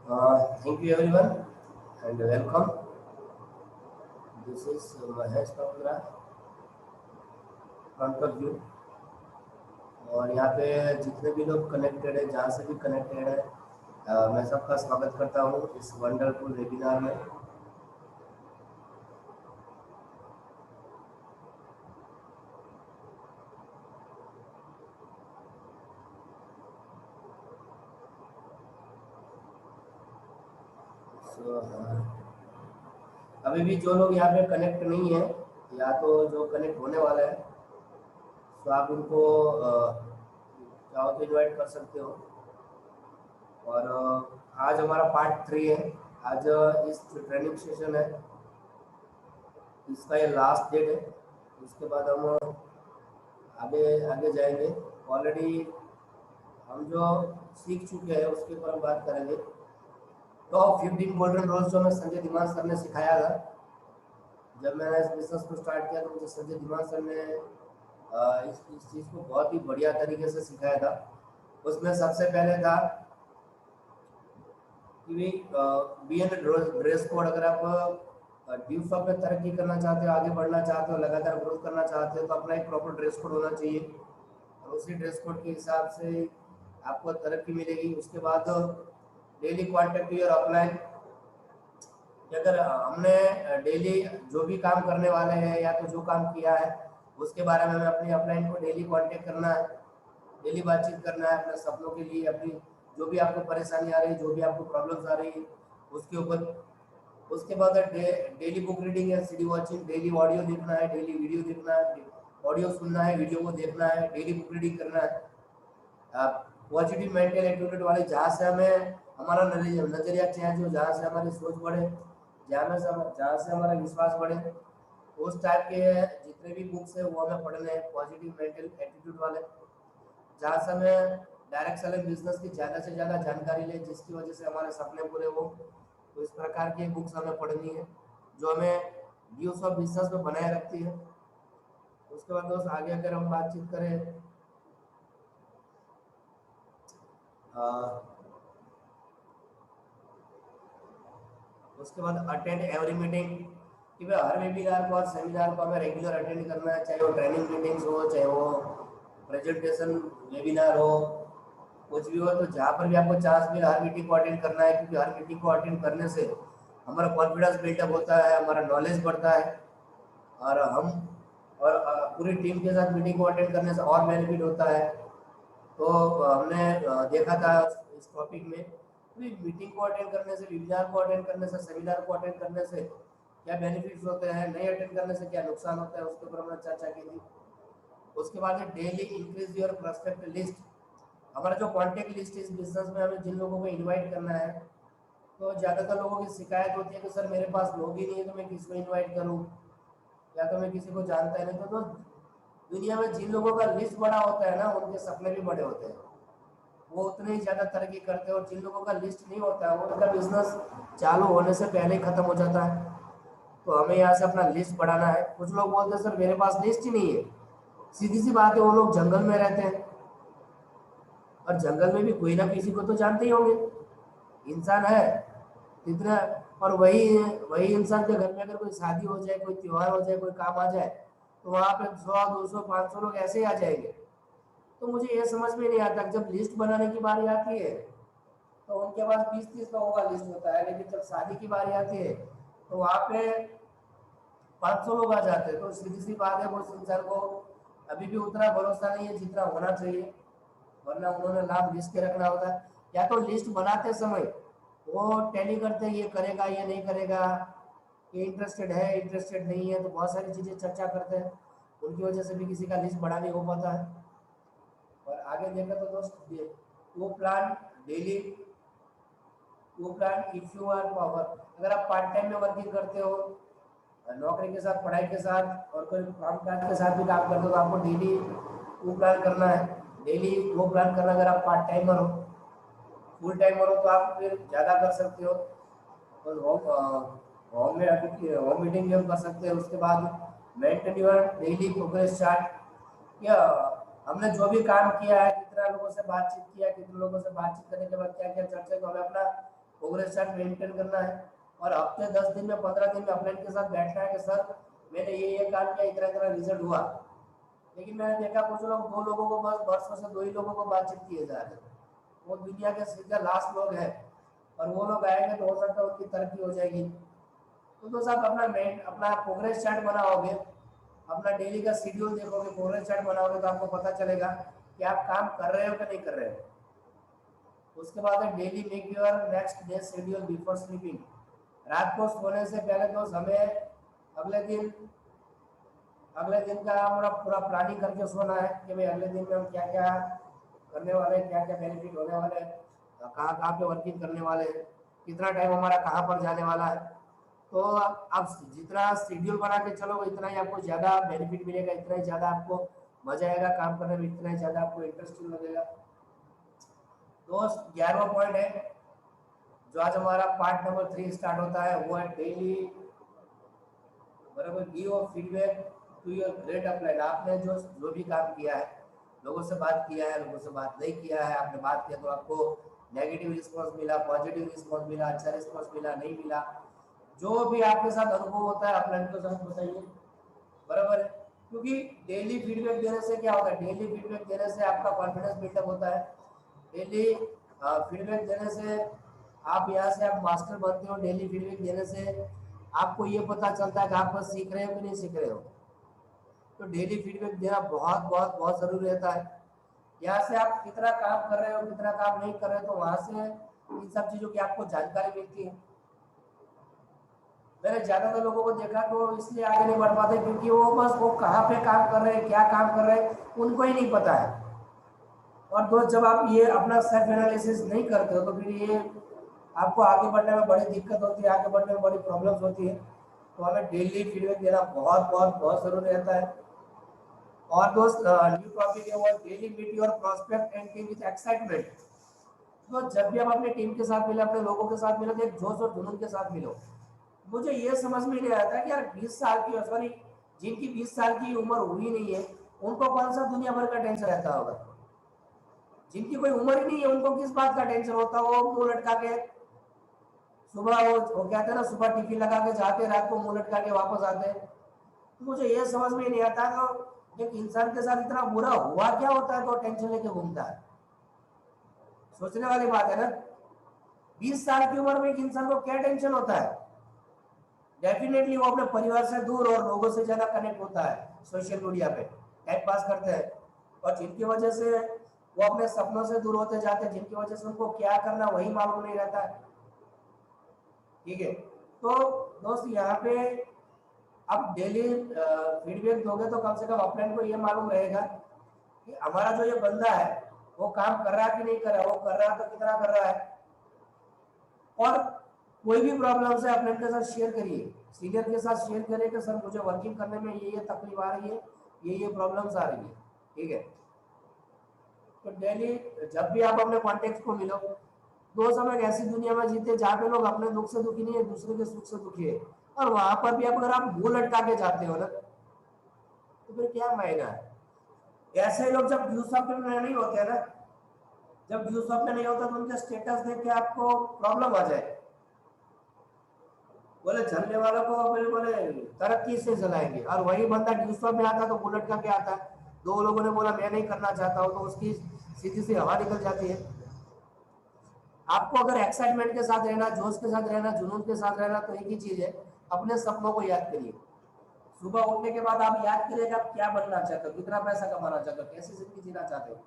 Thank you everyone and welcome. This is Mahesh Kapura, front of you. और यहाँ पे जितने भी लोग कनेक्टेड है, जहाँ से भी कनेक्टेड है, मैं सबका स्वागत करता हूँ इस वंडरफुल वेबिनार में। अभी भी जो लोग यहाँ पे कनेक्ट नहीं है या तो जो कनेक्ट होने वाला है, तो आप उनको चाहो तो इन्वाइट कर सकते हो। और आज हमारा पार्ट 3 है। आज इस ट्रेनिंग सेशन है, इसका ये लास्ट डेट है। इसके बाद हम आगे आगे जाएंगे। ऑलरेडी हम जो सीख चुके हैं उसके ऊपर हम बात करेंगे। टॉप 15 गोल्डन रूल्स जो हमें संजय धीमान सर ने सिखाया था। जब मैंने इस बिजनेस को स्टार्ट किया तो मुझे संजय धीमान सर ने इस चीज़ को बहुत ही बढ़िया तरीके से सिखाया था। उसमें सबसे पहले था कि बी एन ड्रेस कोड। अगर आप ड्यू शॉप में तरक्की करना चाहते हो, आगे बढ़ना चाहते हो, लगातार ग्रोथ करना चाहते हो, तो अपना एक प्रॉपर ड्रेस कोड होना चाहिए और उसी ड्रेस कोड के हिसाब से आपको तरक्की मिलेगी। उसके बाद डेली कॉन्टेक्ट योर अपलाइन। अगर हमने डेली जो भी काम करने वाले हैं या तो जो काम किया है उसके बारे में हमें अपनी अपलाइन को डेली कांटेक्ट करना है, डेली बातचीत करना है अपने सपनों के लिए, अपनी जो भी आपको परेशानी आ रही है, जो भी आपको प्रॉब्लम्स आ रही है उसके ऊपर। उसके बाद डेली बुक रीडिंग है, सीडी वॉचिंग, डेली ऑडियो देखना है, डेली वीडियो देखना है, ऑडियो सुनना है, वीडियो को देखना है, डेली बुक रीडिंग करना है। पॉजिटिव मेंटल एटीट्यूड वाले, जहाँ से हमें हमारा नजरिया चेंज हो, जहाँ से हमारी सोच बढ़े, जहाँ से हमारा विश्वास बढ़े, उस टाइप के जितने भी बुक्स है वो हमें पढ़ने हैं, पॉजिटिव मेंटल एटीट्यूड वाले, जहाँ से हमें डायरेक्ट सेलिंग बिजनेस की ज़्यादा से ज़्यादा जानकारी ले, जिसकी वजह से हमारे सपने पूरे हो। तो इस प्रकार की बुक्स हमें पढ़नी है जो हमें व्यूज ऑफ बिजनेस में बनाए रखती है। उसके बाद दोस्त आगे अगर हम बातचीत करें, उसके बाद अटेंड एवरी मीटिंग, कि भाई हर वेबिनार को और सेमिनार को हमें रेगुलर अटेंड करना है, चाहे वो ट्रेनिंग मीटिंग्स हो, चाहे वो प्रेजेंटेशन वेबिनार हो, कुछ भी हो। तो जहाँ पर भी आपको चांस मिले हर मीटिंग को अटेंड करना है, क्योंकि हर मीटिंग को अटेंड करने से हमारा कॉन्फिडेंस बिल्डअप होता है, हमारा नॉलेज बढ़ता है और हम और पूरी टीम के साथ मीटिंग को अटेंड करने से और बेनिफिट होता है। तो हमने देखा था इस टॉपिक में मीटिंग को अटेंड करने से, वेबिनार को अटेंड करने से, सेमिनार को अटेंड करने से क्या बेनिफिट्स होते हैं, नहीं अटेंड करने से क्या नुकसान होता है, उसके ऊपर हमने चर्चा की थी। उसके बाद daily increase your prospect list. हमारा जो कॉन्टेक्ट लिस्ट इस बिजनेस में हमें जिन लोगों को इनवाइट करना है, तो ज़्यादातर लोगों की शिकायत होती है कि सर मेरे पास लोग ही नहीं है, तो मैं किसको इनवाइट करूं, या तो मैं किसी को जानता है नहीं। तो दुनिया में जिन लोगों का लिस्ट बड़ा होता है ना, उनके सपने भी बड़े होते हैं, वो उतने ही ज़्यादा तरक्की करते हैं। और जिन लोगों का लिस्ट नहीं होता है उनका बिजनेस चालू होने से पहले ही खत्म हो जाता है। तो हमें यहाँ से अपना लिस्ट बढ़ाना है। कुछ लोग बोलते हैं सर मेरे पास लिस्ट ही नहीं है। सीधी सी बात है, वो लोग जंगल में रहते हैं और जंगल में भी कोई ना किसी को तो जानते ही होंगे, इंसान है इतना। और वही वही इंसान के घर में अगर कोई शादी हो जाए, कोई त्योहार हो जाए, कोई काम आ जाए, तो वहाँ पे 100 200 500 लोग ऐसे ही आ जाएंगे। तो मुझे ये समझ में नहीं आता, जब लिस्ट बनाने की बारी आती है तो उनके पास 20-30 लोगों का लिस्ट होता है, लेकिन जब शादी की बारी आती है तो वहाँ पे 500 लोग आ जाते हैं। तो सीधी सी बात है, वो इंसान को अभी भी उतना भरोसा नहीं है जितना होना चाहिए, वरना उन्होंने नाम लिस्ट के रखना होता है। या तो लिस्ट बनाते समय वो टैली करते हैं ये करेगा ये नहीं करेगा, ये इंटरेस्टेड है इंटरेस्टेड नहीं है, तो बहुत सारी चीज़ें चर्चा करते हैं, उनकी वजह से भी किसी का लिस्ट बड़ा नहीं हो पाता है। और आगे देखा तो दोस्त, वो प्लान डेली, वो plan if you are power. अगर आप पार्ट टाइम में वर्किंग करते हो, नौकरी के साथ, पढ़ाई के साथ और कोई काम काज के साथ भी काम करते हो, तो आपको डेली वो प्लान करना है। डेली वो प्लान करना, अगर आप पार्ट टाइमर हो, फुल टाइमर हो तो आप फिर ज़्यादा कर सकते हो। और होम में होम मीटिंग भी हम कर सकते हैं। उसके बाद maintain your daily progress chart, क्या हमने जो भी काम किया है, कितना लोगों से बातचीत किया, कितने लोगों से बातचीत करने के बाद क्या क्या चर्चा, तो हमें अपना प्रोग्रेस चार्ट मेंटेन करना है और हफ्ते 10 दिन में 15 दिन में अपने के साथ बैठना है कि सर मैंने ये काम किया, इतना इतना रिजल्ट हुआ। लेकिन मैंने देखा कुछ लोग, 2 लोगों को बस वर्षों से 2 ही लोगों को बातचीत किए जा रहे हैं, वो दुनिया के सीधा लास्ट लोग हैं, और वो लोग आएंगे तो हो सकता है उनकी तरक्की हो जाएगी। तो दोस्त आप अपना प्रोग्रेस चार्ट बनाओगे, अपना डेली का शेड्यूल देखोगे, प्रोग्रेस चार्ट बनाओगे तो आपको पता चलेगा कि आप काम कर रहे हो कि नहीं कर रहे हो। उसके बाद है daily make your next day schedule before sleeping. रात को सोने से पहले तो हमें अगले दिन अगले दिन का पूरा पूरा प्लानिंग करके सोना है कि भाई अगले दिन में हम क्या क्या करने वाले हैं, क्या क्या बेनिफिट होने वाले हैं, कहाँ कहाँ पे वर्किंग करने वाले हैं, कितना टाइम हमारा कहाँ पर जाने वाला है। तो आप जितना शेड्यूल बना के चलोगे इतना ही आपको ज़्यादा बेनिफिट मिलेगा, इतना ही ज़्यादा आपको मजा आएगा काम करने में, इतना ही ज़्यादा आपको इंटरेस्टिंग लगेगा। दोस्त 11वां पॉइंट है जो आज हमारा पार्ट नंबर 3 स्टार्ट होता है, वो है डेली बराबर give feedback to your great upline. आपने जो जो भी काम किया है, लोगों से बात किया है, लोगों से बात नहीं किया है, आपने बात किया तो आपको नेगेटिव रिस्पॉन्स मिला, पॉजिटिव रिस्पॉन्स मिला, अच्छा रिस्पॉन्स मिला, नहीं मिला, जो भी आपके साथ अनुभव होता है अपलाइन के साथ बताइए, बराबर है। क्योंकि डेली फीडबैक देने से क्या होता है, डेली फीडबैक देने से आपका कॉन्फिडेंस बिल्डअप होता है। डेली फीडबैक देने से आप यहाँ से आप मास्टर बनते हो। डेली फीडबैक देने से आपको ये पता चलता है कि आप बस सीख रहे हो कि नहीं सीख रहे हो। तो डेली फीडबैक देना बहुत बहुत बहुत जरूरी रहता है। यहाँ से आप कितना काम कर रहे हो, कितना काम नहीं कर रहे हो, तो वहां से इन सब चीजों की आपको जानकारी मिलती है। मैंने ज्यादातर लोगों को देखा तो इसलिए आगे नहीं बढ़ पाते क्योंकि वो कहाँ पे काम कर रहे हैं, क्या काम कर रहे हैं, उनको ही नहीं पता है। और दोस्त जब आप ये अपना सेल्फ एनालिसिस नहीं करते हो तो फिर ये आपको आगे बढ़ने में बड़ी दिक्कत होती है, आगे बढ़ने में बड़ी प्रॉब्लम्स होती है। तो हमें डेली फीडबैक देना बहुत बहुत बहुत जरूरी रहता है। और दोस्त न्यू टॉपिक है वो daily meet your prospect and team with excitement. तो जब भी आप अपने टीम के साथ मिले, अपने लोगों के साथ मिले, तो एक जोश और जुनून के साथ मिलो। मुझे ये समझ में नहीं आता कि यार 20 साल की, सॉरी, जिनकी 20 साल की उम्र हुई नहीं है उनको कौन सा दुनिया भर का टेंशन रहता होगा। जिनकी कोई उम्र ही नहीं है उनको किस बात का टेंशन होता है। वो मुंह लटका के सुबह वो कहते हैं ना, सुबह टिफिन लगा के जाते, रात को मुंह लटका के वापस आते। तो मुझे ये समझ में नहीं आता तो एक इंसान के साथ इतना बुरा हुआ क्या होता है तो टेंशन लेके घूमता है। सोचने वाली बात है ना। 20 साल की उम्र में एक इंसान को क्या टेंशन होता है। डेफिनेटली वो अपने परिवार से दूर और लोगों से ज्यादा कनेक्ट होता है, सोशल मीडिया पे टाइम पास करते हैं, और जिनकी वजह से वो अपने सपनों से दूर होते जाते हैं, जिनकी वजह से उनको क्या करना वही मालूम नहीं रहता है। ठीक है। तो दोस्त यहाँ पे आप डेली फीडबैक दोगे तो कम से कम अपने को ये मालूम रहेगा कि हमारा जो ये बंदा है वो काम कर रहा है कि नहीं कर रहा, वो कर रहा है तो कितना कर रहा है। और कोई भी प्रॉब्लम से अपने के साथ शेयर करिए, सीनियर के साथ शेयर करिए कि सर मुझे वर्किंग करने में ये तकलीफ आ रही है, ये प्रॉब्लम्स आ रही है। ठीक है। तो डेली जब भी आप अपने कॉन्टेक्ट को मिलो, दोस्त हम एक ऐसी दुनिया में जीते जहाँ पे लोग अपने दुख से दुखी नहीं है, दूसरे के सुख से दुखी है। और वहां पर भी अगर आप मुंह लटका के जाते हो ना तो फिर क्या मायना है। ऐसे लोग जब ड्यू सॉफ्ट में नहीं होते हैं ना, जब ड्यू सॉफ्ट में नहीं होता तो उनके स्टेटस देख के आपको प्रॉब्लम आ जाए। बोले झरने वालों को बोले बोले तरक्की से जलाएंगे, और वही बंदा ड्यू सॉफ्ट में आता तो बुलेट का क्या आता है। 2 लोगों ने बोला मैं नहीं करना चाहता हूँ तो उसकी सीधी सी हवा निकल जाती है। आपको अगर एक्साइटमेंट के साथ रहना, जोश के साथ रहना, जुनून के साथ रहना, तो एक ही चीज है, अपने सपनों को याद करिए। सुबह उठने के बाद आप याद करिए आप क्या बनना चाहते हो, कितना पैसा कमाना चाहते हो, कैसी जिंदगी जीना चाहते हो।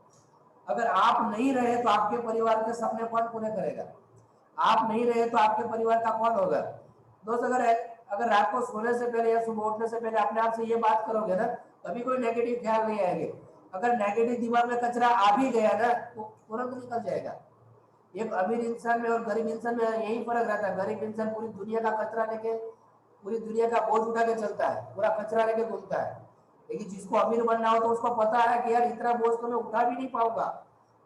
अगर आप नहीं रहे तो आपके परिवार के सपने कौन पूरे करेगा। आप नहीं रहे तो आपके परिवार का कौन होगा। दोस्त अगर रात को सोने से पहले या सुबह उठने से पहले अपने आप से ये बात करोगे ना, कभी कोई नेगेटिव ख्याल नहीं आएंगे। अगर नेगेटिव दिमाग में कचरा आ भी गया ना तो तुरंत निकल जाएगा। एक अमीर इंसान में और गरीब इंसान में यही फर्क रहता है। गरीब इंसान पूरी दुनिया का कचरा लेके, पूरी दुनिया का बोझ उठा के चलता है, पूरा कचरा लेके घूमता है। लेकिन जिसको अमीर बनना हो तो उसको पता है कि यार इतना बोझ तो मैं उठा भी नहीं पाऊंगा,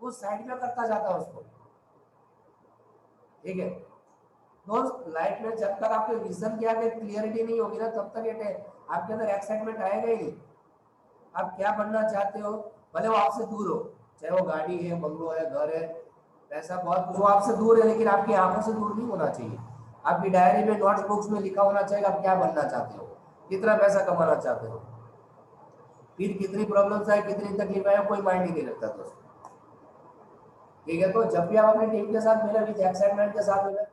वो साइड में करता जाता है उसको। ठीक है। दोस्त लाइफ में जब तक आपके विजन की आगे क्लियरिटी नहीं होगी ना तब तक ये आपके अंदर एक्साइटमेंट आएगा ही नहीं। आप क्या बनना चाहते हो, भले वो आपसे दूर हो, चाहे वो गाड़ी है, बंगलो है, घर है, पैसा बहुत जो आपसे दूर है लेकिन आपकी आंखों से दूर नहीं होना चाहिए। आपकी डायरी में नोट्स बुक्स में लिखा होना चाहिए आप क्या बनना चाहते हो, कितना पैसा कमाना चाहते हो, फिर कितनी प्रॉब्लम्स आए कितनी तकलीफ आए कोई माइंड ही नहीं रखता दोस्तों। ठीक है, तो जब भी आप अपनी टीम के साथ मिले विद एक्साइटमेंट के साथ मिले,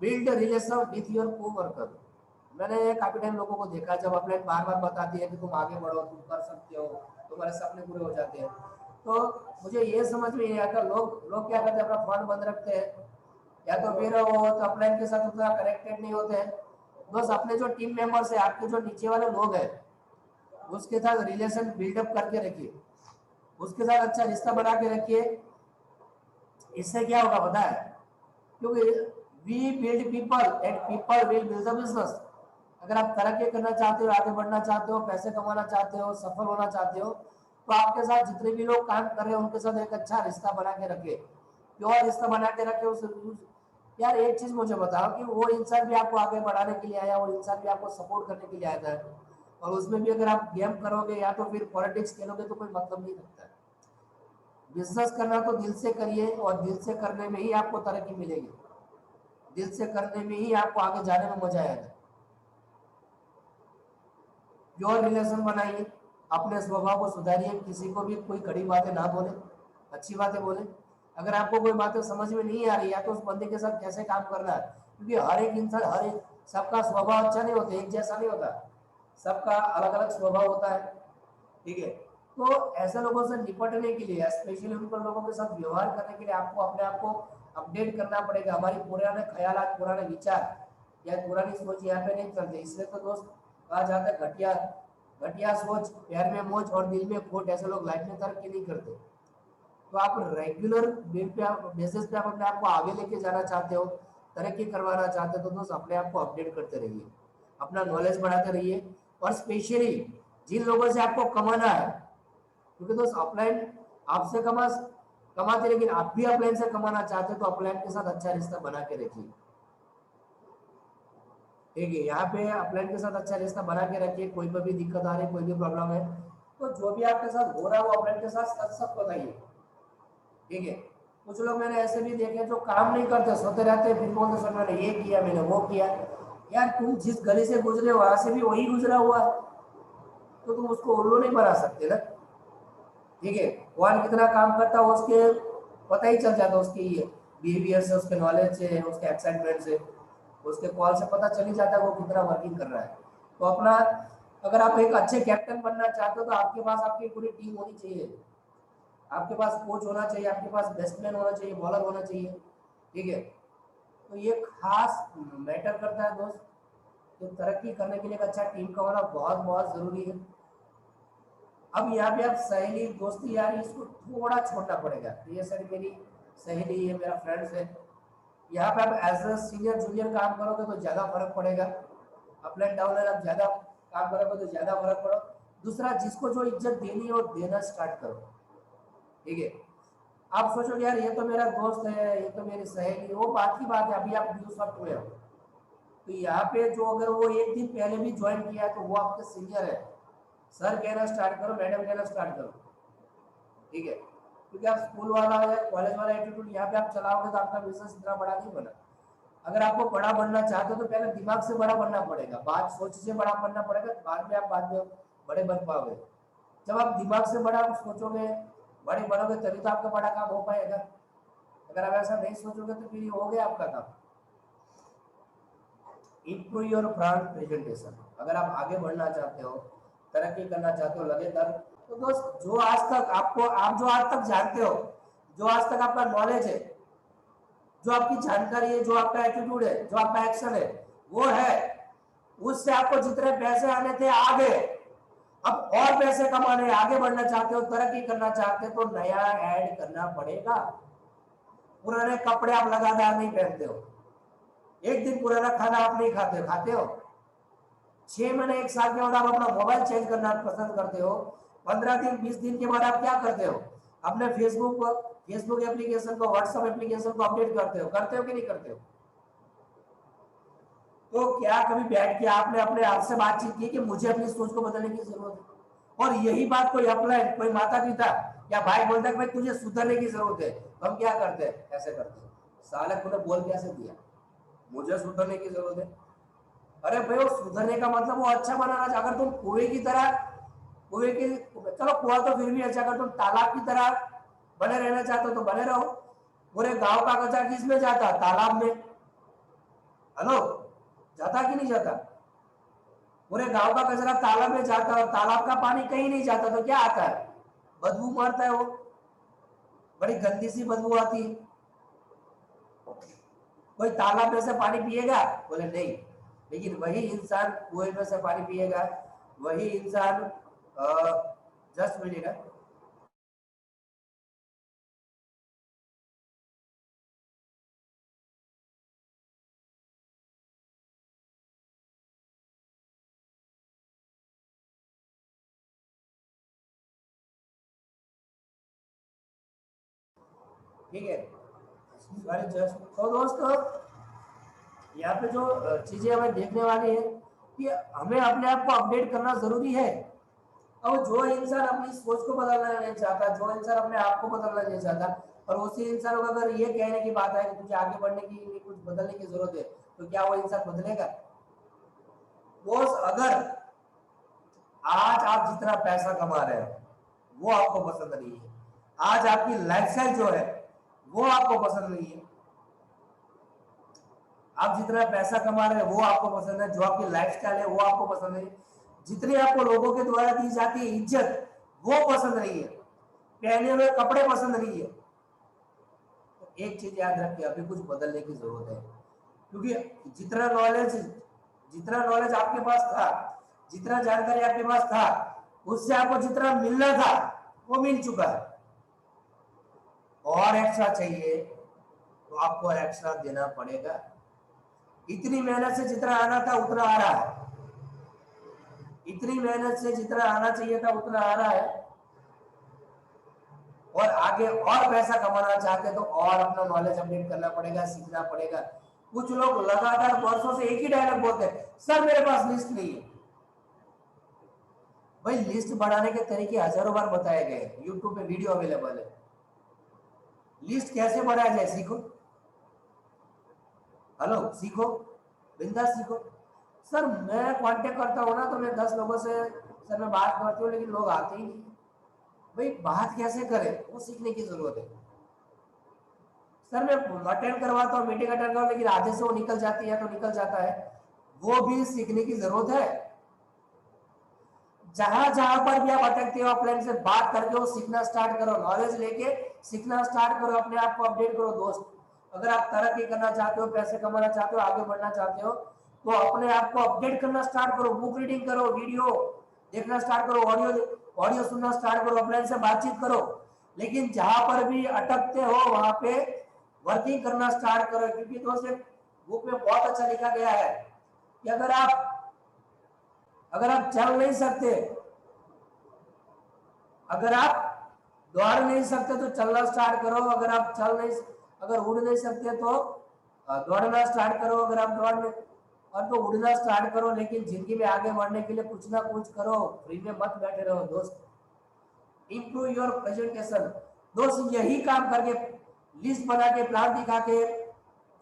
build relation with your co-worker. मैंने काफी टाइम लोगों को देखा जब अपने बार बार बताती है कि तुम आगे बढ़ो तुम कर सकते हो, तुम्हारे सपने पूरे हो जाते हैं, तो मुझे ये समझ में नहीं आता लोग लोग क्या करते हैं अपना फंड बंद रखते हैं, या तो फिर वो तो अपलाइन के साथ उतना कनेक्टेड नहीं होते हैं। बस अपने जो टीम मेंबर्स है आपके जो नीचे वाले लोग हैं उसके साथ रिलेशन बिल्डअप करके रखिए, उसके साथ अच्छा रिश्ता बना के रखिए। इससे क्या होगा पता है, क्योंकि we build people and people will build the business. अगर आप तरक्की करना चाहते हो, आगे बढ़ना चाहते हो, पैसे कमाना चाहते हो, सफल होना चाहते हो, तो आपके साथ जितने भी लोग काम कर रहे हैं उनके साथ एक अच्छा रिश्ता बना के रखे, प्योर रिश्ता बना के रखे। उस यार एक चीज मुझे बताओ कि वो इंसान भी आपको आगे बढ़ाने के लिए आया, वो इंसान भी आपको सपोर्ट करने के लिए आया था, और उसमें भी अगर आप गेम करोगे या तो फिर पॉलिटिक्स खेलोगे तो कोई मतलब नहीं रखता। बिजनेस करना तो दिल से करिए, और दिल से करने में ही आपको तरक्की मिलेगी, दिल से करने में ही आपको आगे जाने में मजा आएगा। प्योर रिलेशन बनाइए, अपने स्वभाव को सुधारिए, किसी को भी कोई कड़ी बातें ना बोले, अच्छी बातें बोले। अगर आपको कोई बातें समझ में नहीं आ रही है तो उस बंदे के साथ कैसे काम करना है, क्योंकि हर एक इंसान हर एक सबका स्वभाव अच्छा नहीं होता, एक जैसा नहीं होता, सबका अलग अलग स्वभाव होता है। ठीक है, तो ऐसे लोगों से निपटने के लिए स्पेशली उन पर लोगों के साथ व्यवहार करने के लिए आपको अपने आप को अपडेट करना पड़ेगा। हमारी पुराने ख्याल पुराने विचार या पुरानी सोच यहाँ पे नहीं चलते, इसलिए तो दोस्त कहा जाता है घटिया घटिया सोच पैर में मोच और दिल में खोट, ऐसे लोग लाइफ में तरक्की नहीं करते। तो आप रेगुलर बेसिस पे आप अपने आप को आगे लेके जाना चाहते हो, तरक्की करवाना चाहते हो, तो दोस्त अपने आप को अपडेट करते रहिए, अपना नॉलेज बढ़ाते रहिए। और स्पेशली जिन लोगों से आपको कमाना है, क्योंकि दोस्त अपलाइन आपसे कमाते लेकिन आप भी अपलाइन से कमाना चाहते हो, तो अपलाइन के साथ अच्छा रिश्ता बना के रखिए। ठीक है, यहाँ पे अपलाइन के साथ अच्छा रिश्ता बना के रखिए। कोई भी दिक्कत आ रही है, कोई भी प्रॉब्लम है, तो जो भी आपके साथ हो रहा है वो अपलाइन के साथ सच सच बताइए। ठीक है, कुछ लोग मैंने ऐसे भी देखे जो काम नहीं करते, सोते रहते हैं, फिर बोलते सर मैंने ये किया मैंने वो किया। यार तुम जिस गली से गुजरे वहां से भी वही गुजरा हुआ है, तो तुम उसको उल्लू नहीं बना सकते ना। ठीक है, कौन कितना काम करता है उसके पता ही चल जाता, उसकी बिहेवियर से, उसके नॉलेज से, उसके एक्साइटमेंट से, उसके कॉल से पता चल ही जाता है वो कितना वर्किंग कर रहा है। तो अपना अगर आप एक अच्छे कैप्टन बनना चाहते हो तो आपके पास आपकी पूरी टीम होनी चाहिए, आपके पास कोच होना चाहिए, आपके पास बैट्समैन होना चाहिए, बॉलर होना चाहिए। ठीक है, तो ये खास मैटर करता है दोस्त, तो तरक्की करने के लिए एक अच्छा टीम का होना बहुत बहुत जरूरी है। अब यहाँ पे आप सहेली दोस्ती यार इसको थोड़ा छोड़ना पड़ेगा, ये सर मेरी सहेली है, मेरा फ्रेंड्स है, यहाँ पे आप एज अ सीनियर जूनियर काम करोगे तो ज्यादा फर्क पड़ेगा, अप एंड डाउन आप ज्यादा काम करोगे तो ज्यादा फर्क पड़ो। दूसरा, जिसको जो इज्जत देनी है वो देना स्टार्ट करो। ठीक है, आप सोचो यार ये तो मेरा दोस्त है, ये तो मेरी सहेली, वो बात की बात है, अभी आप न्यू सॉफ्टवेयर हो, तो यहाँ पे जो अगर वो एक दिन पहले भी ज्वाइन किया है तो वो आपके सीनियर है, सर कहना स्टार्ट करो, मैडम कहना स्टार्ट करो। ठीक है, क्योंकि आप स्कूल वाला या कॉलेज वाला एटीट्यूड यहाँ पे आप चलाओगे तो आपका बिजनेस इतना बड़ा नहीं बना। अगर आपको बड़ा बनना चाहते हो तो पहले दिमाग से बड़ा बनना पड़ेगा, बात सोच से बड़ा बनना पड़ेगा, बाद में बड़े बन पाओगे। जब आप दिमाग से बड़ा सोचोगे, बड़े बनोगे, तभी तो आपका बड़ा काम हो पाएगा। अगर आप ऐसा नहीं सोचोगे तो फिर हो गया आपका काम। Improve your brand presentation. अगर आप आगे बढ़ना चाहते हो, तरक्की करना चाहते हो लगातार, तो दोस्त जो आज तक आपको आप जो आज तक जानते हो, जो आज तक आपका नॉलेज है, जो आपकी जानकारी है, जो आपका एटीट्यूड है, जो आपका एक्शन है, वो है, उससे आपको जितने पैसे आने थे आगे, अब और पैसे कमाने, आगे बढ़ना चाहते हो, तरक्की करना चाहते हो, तो नया ऐड करना पड़ेगा। पुराने कपड़े आप लगातार नहीं पहनते हो, एक दिन पुराना खाना आप नहीं खाते हो, 6 महीने 1 साल के बाद आप अपना मोबाइल चेंज करना पसंद करते हो, 15 दिन 20 दिन के बाद आप क्या करते हो, अपने फेसबुक एप्लीकेशन को, व्हाट्सएप एप्लीकेशन को अपडेट करते हो कि नहीं करते हो। तो क्या कभी बैठ के आपने अपने आप से बातचीत की कि मुझे अपनी सोच को बदलने की जरूरत है। और यही बात कोई अपलाइन, कोई माता पिता या भाई बोलता है कि भाई तुझे सुधरने की जरूरत है, तो हम क्या करते हैं, ऐसे करते हैं, साले तूने बोल कैसे दिया, मुझे सुधरने की जरूरत है। अरे भाई वो सुधरने का मतलब वो अच्छा बनाना चाहिए। अगर तुम कुएं की तरह, कुएं की, चलो कुआं तो फिर भी अच्छा, अगर तुम तालाब की तरह बने रहना चाहते हो तो बने रहो। पूरे गांव का कचरा किस में जाता, तालाब में। हेलो, जाता कि नहीं जाता? पूरे गांव का कचरा तालाब में जाता है और तालाब का पानी कहीं नहीं जाता, तो क्या आता है, बदबू मारता है वो, बड़ी गंदी सी बदबू आती है। कोई तालाब में से पानी पिएगा, बोले नहीं। लेकिन वही इंसान कुएं में से पानी पिएगा, वही इंसान, जस्ट मिलेगा। ठीक है, सॉरी जस्ट। तो दोस्तों यहाँ पे जो चीजें हमें देखने वाली है कि हमें अपने आप को अपडेट करना जरूरी है। और जो इंसान अपनी सोच को बदलना नहीं चाहता, जो इंसान अपने आप को बदलना नहीं चाहता, और उसी इंसान को अगर ये कहने की बात है कि तुझे आगे बढ़ने की लिए कुछ बदलने की जरूरत है, तो क्या वो इंसान बदलेगा? वो अगर आज आप जितना पैसा कमा रहे हैं वो आपको पसंद नहीं है, आज आपकी लाइफस्टाइल जो है वो आपको पसंद नहीं है, आप जितना पैसा कमा रहे हैं वो आपको पसंद है, जो आपकी लाइफस्टाइल है वो आपको पसंद है, जितनी आपको लोगों के द्वारा दी जाती है इज्जत वो पसंद नहीं है, पहने हुए कपड़े पसंद नहीं है, तो एक चीज याद रखिए, अभी कुछ बदलने की जरूरत है। क्योंकि जितना नॉलेज आपके पास था, जितना जानकारी आपके पास था, उससे आपको जितना मिलना था वो मिल चुका है। और एक्स्ट्रा चाहिए तो आपको एक्स्ट्रा देना पड़ेगा। इतनी मेहनत से जितना आना था उतना आ रहा है, इतनी मेहनत से जितना आना चाहिए था उतना आ रहा है। और आगे और पैसा कमाना चाहते तो और अपना नॉलेज अपडेट करना पड़ेगा, सीखना पड़ेगा। कुछ लोग लगातार वर्षों से एक ही डायलॉग बोलते हैं, सर मेरे पास लिस्ट नहीं है। भाई लिस्ट बढ़ाने के तरीके हजारों बार बताए गए, यूट्यूब पे वीडियो अवेलेबल है। लिस्ट कैसे बढ़ाया जाए सीखो। हेलो, सीखो, बिंदास सीखो। सर मैं कांटेक्ट करता हूँ ना तो मैं 10 लोगों से सर मैं बात करती हूँ, लेकिन लोग आते ही नहीं। भाई बात कैसे करें वो सीखने की जरूरत है। सर मैं अटेंड करवाता हूँ, मीटिंग अटेंड करवाता, लेकिन आधे से वो निकल जाती है तो निकल जाता है, वो भी सीखने की जरूरत है। जहां जहां पर भी आप अटकते हो अपने से बात करके वो सीखना स्टार्ट करो, नॉलेज लेके सीखना स्टार्ट करो, अपने आप को अपडेट करो दोस्त। अगर आप तरक्की करना चाहते हो, पैसे कमाना चाहते हो, आगे बढ़ना चाहते हो, तो अपने आप को अपडेट करना स्टार्ट करो, बुक रीडिंग करो, वीडियो देखना स्टार्ट करो, ऑडियो ऑडियो सुनना स्टार्ट करो, अपने से बातचीत करो। लेकिन जहां पर भी अटकते हो वहां पे वर्किंग करना स्टार्ट करो। क्योंकि दोस्त बुक में बहुत अच्छा लिखा गया है कि अगर आप चल नहीं सकते, अगर आप दौड़ नहीं सकते तो चलना स्टार्ट करो, अगर उड़ नहीं सकते तो दौड़ना स्टार्ट करो, अगर आप दौड़ नहीं और तो उड़ना स्टार्ट करो। लेकिन जिंदगी में आगे बढ़ने के लिए कुछ ना कुछ करो, फ्री में मत बैठे रहो दोस्त। इंप्रूव योर प्रेजेंटेशन दोस्त, यही काम करके, लिस्ट बना के, प्लान दिखा के,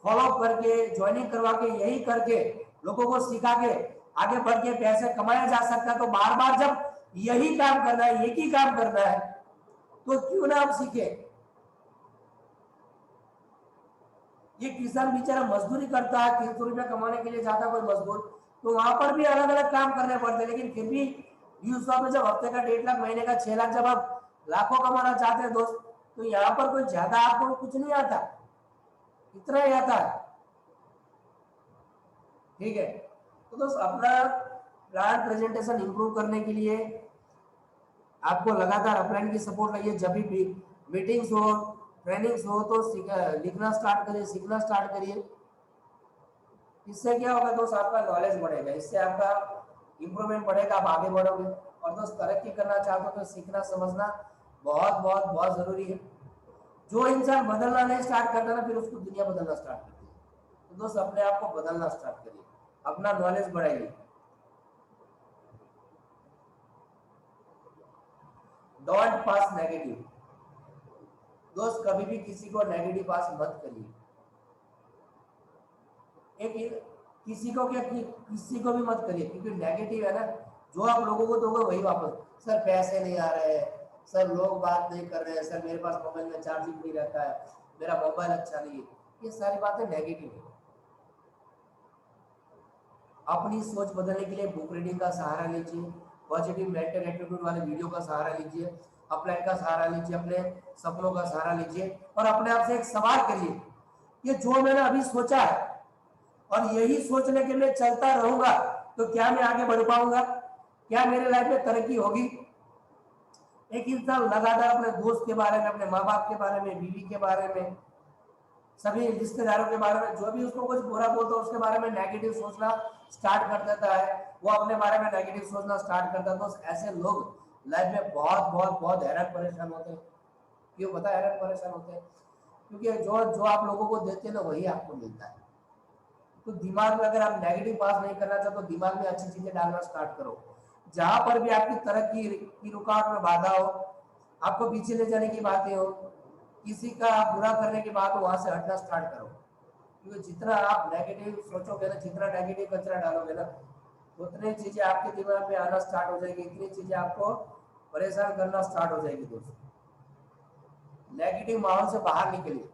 फॉलो करके, ज्वाइनिंग करवा के, यही करके, लोगों को सिखा के आगे बढ़ के पैसे कमाया जा सकता है। तो बार बार जब यही काम करना है, एक ही काम करना है, तो क्यों ना हम सीखे। ये किसान बेचारा मजदूरी करता है, 300 रुपया कमाने के लिए जाता है कोई मजदूर, तो वहां पर भी अलग अलग काम करने पड़ते हैं। लेकिन फिर भी यूज में जब हफ्ते का 1.5 लाख, महीने का 6 लाख, जब आप लाखों कमाना चाहते हैं दोस्त, तो यहाँ पर कोई ज्यादा आपको कुछ नहीं आता, इतना ही आता है। ठीक है, तो दोस्त अपना प्लान प्रेजेंटेशन इंप्रूव करने के लिए आपको लगातार अपलाइन की सपोर्ट लगी। जब भी मीटिंग्स हो, ट्रेनिंग्स हो, तो लिखना स्टार्ट करिए, सीखना स्टार्ट करिए। इससे क्या होगा दोस्त, आपका नॉलेज बढ़ेगा, इससे आपका इंप्रूवमेंट बढ़ेगा, आप आगे बढ़ोगे। और दोस्त तरक्की करना चाहते हो तो सीखना समझना बहुत बहुत बहुत जरूरी है। जो इंसान बदलना नहीं स्टार्ट करता ना, फिर उसको दुनिया बदलना स्टार्ट करती है। तो दोस्त अपने आप को बदलना स्टार्ट करिए, अपना नॉलेज बढ़ाइए। डोंट पास नेगेटिव, दोस्त कभी भी किसी को नेगेटिव बात मत करिए। एक किसी को क्या किसी को भी मत करिए, क्योंकि नेगेटिव है ना, जो आप लोगों को दोगे वही वापस। सर पैसे नहीं आ रहे हैं, सर लोग बात नहीं कर रहे हैं, सर मेरे पास मोबाइल में चार्जिंग नहीं रहता है, मेरा मोबाइल अच्छा नहीं है, ये सारी बातें नेगेटिव है। अपनी सोच बदलने के लिए बुक रीडिंग का सहारा लीजिए, पॉजिटिव मेंटल एटीट्यूड वाले वीडियो का सहारा लीजिए, अपलाइन का सहारा लीजिए, अपने सपनों का सहारा लीजिए, और अपने आप से एक सवाल करिए, ये जो मैंने अभी सोचा है और यही सोचने के लिए चलता रहूंगा तो क्या मैं आगे बढ़ पाऊंगा, क्या मेरे लाइफ में तरक्की होगी। एक इंसान लगातार अपने दोस्त के बारे में, अपने माँ बाप के बारे में, बीवी के बारे में, सभी रिश्तेदारों के बारे में, जो भी उसको कुछ बुरा बोलता है उसके बारे में नेगेटिव सोचना स्टार्ट कर देता है, वो अपने बारे में नेगेटिव सोचना स्टार्ट करता है। तो ऐसे लोग लाइफ में बहुत बहुत बहुत हैरान परेशान होते हैं। क्यों पता है हैरान परेशान होते हैं? क्योंकि जो जो आप लोगों को देते हैं ना वही आपको मिलता है। तो दिमाग में अगर आप नेगेटिव पास नहीं करना चाहते तो दिमाग में अच्छी चीजें डालना स्टार्ट करो। जहां पर भी आपकी तरक्की की रुकावट में बाधा हो, आपको पीछे ले जाने की बातें हो, किसी का आप बुरा करने की बात हो, वहां से हटना स्टार्ट करो। क्योंकि जितना आप नेगेटिव सोचोगे ना, जितना नेगेटिव कचरा डालोगे ना, उतनी चीजें आपके दिमाग में आना स्टार्ट हो जाएगी, इतनी चीजें आपको परेशान करना स्टार्ट हो जाएगी। दोस्तों नेगेटिव माहौल से बाहर निकलिए।